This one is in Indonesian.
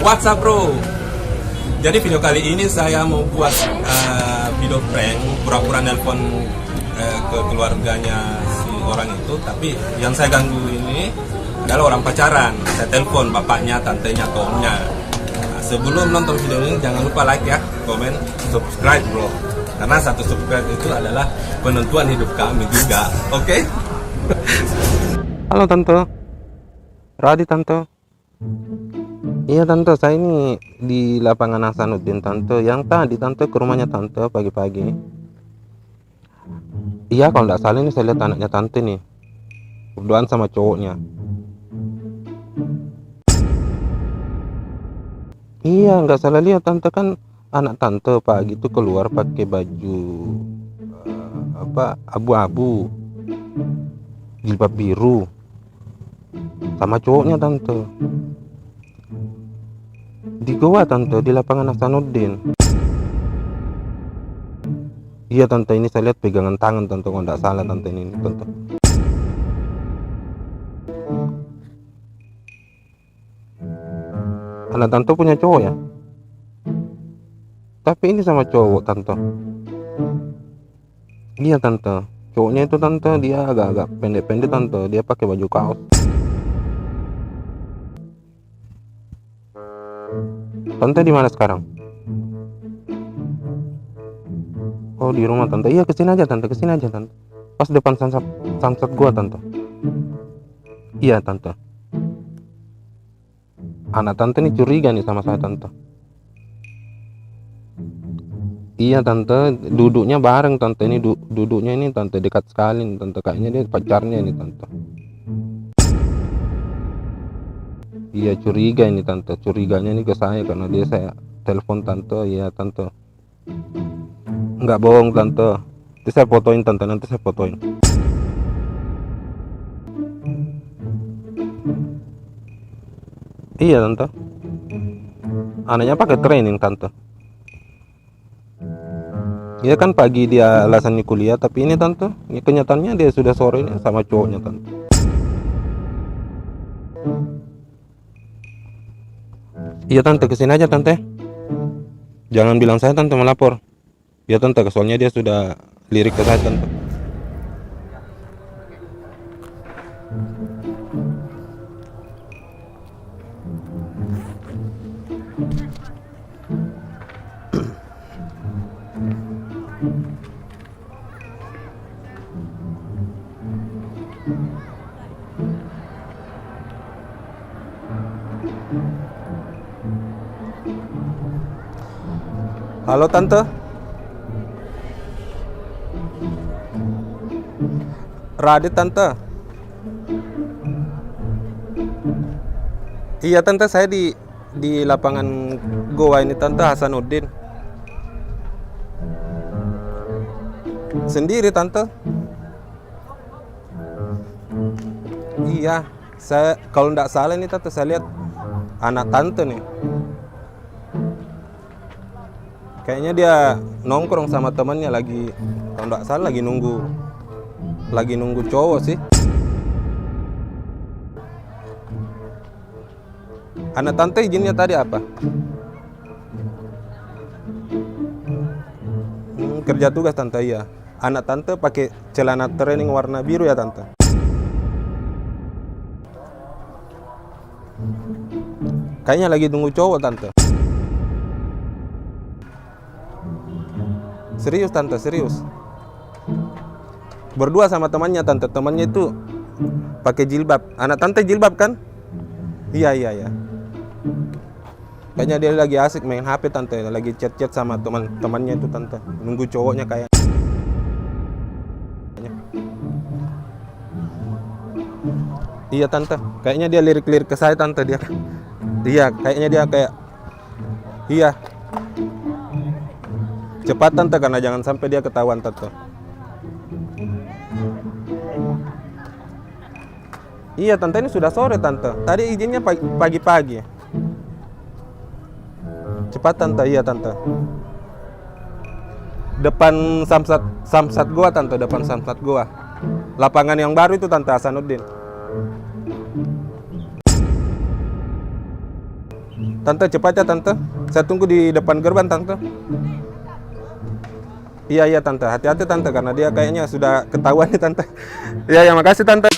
What's up bro? Jadi video kali ini saya mau buat video prank, pura-pura nelpon ke keluarganya si orang itu. Tapi yang saya ganggu ini adalah orang pacaran. Saya telepon bapaknya, tantenya, tomnya. Nah, sebelum nonton video ini jangan lupa like ya, komen, subscribe bro. Karena satu subscribe itu adalah penentuan hidup kami juga. Oke? Halo tante, Radi tante. Iya tante, saya ini di lapangan Hasanuddin tante. Yang tadi tante ke rumahnya tante pagi-pagi. Iya kalau nggak salah ini saya lihat anaknya tante nih berduaan sama cowoknya. Iya nggak salah lihat tante, kan anak tante pagi itu keluar pakai baju abu-abu, jilbab biru, sama cowoknya tante. Di goa tante, di lapangan Hasanuddin. Iya tante, ini saya lihat pegangan tangan tante, kalau nggak salah tante ini tante. Anak tante punya cowok ya? Tapi ini sama cowok tante. Iya tante, cowoknya itu tante dia agak-agak pendek-pendek tante, dia pakai baju kaos. Tante di mana sekarang? Oh di rumah tante. Iya kesini aja tante, kesini aja tante. Pas depan samsat gua tante. Iya tante. Anak tante nih curiga nih sama saya tante. Iya tante, duduknya bareng tante, ini duduknya ini tante dekat sekali nih, tante, kayaknya dia pacarnya ini tante. Iya curiga ini tante, curiganya ini ke saya karena dia saya telepon tante. Iya tante, nggak bohong tante, nanti saya fotoin tante, nanti saya fotoin. Iya tante, anaknya pakai training tante. Iya kan pagi dia alasannya kuliah, tapi ini tante, ini kenyataannya dia sudah sore ini sama cowoknya tante. Iya tante, kesini aja tante, jangan bilang saya tante melapor. Ya tante, soalnya dia sudah lirik ke saya tante. Halo tante, Radit tante. Iya tante, saya di lapangan goa ini tante, Hasanuddin. Sendiri tante. Iya, saya kalau nggak salah ini tante, saya lihat anak tante nih. Kayaknya dia nongkrong sama temannya lagi, kalau nggak salah lagi nunggu cowok sih. Anak tante izinnya tadi apa? Kerja tugas tante, iya. Anak tante pakai celana training warna biru ya tante. Kayaknya lagi tunggu cowok tante. Serius tante, serius. Berdua sama temannya tante, temannya itu pakai jilbab. Anak tante jilbab kan? Iya. Kayaknya dia lagi asik main HP tante, lagi chat-chat sama teman-temannya itu tante. Nunggu cowoknya kayak. Iya tante, kayaknya dia lirik-lirik ke saya tante dia. Iya, kayaknya dia kayak. Iya. Cepat tante, karena jangan sampai dia ketahuan tante. Iya tante, ini sudah sore tante. Tadi izinnya pagi-pagi. Cepat tante, iya tante. Depan samsat goa tante, depan samsat goa. Lapangan yang baru itu tante, Hasanuddin. Tante cepat ya tante. Saya tunggu di depan gerbang tante. Iya tante, hati-hati tante karena dia kayaknya sudah ketahuan nih tante. Iya makasih tante.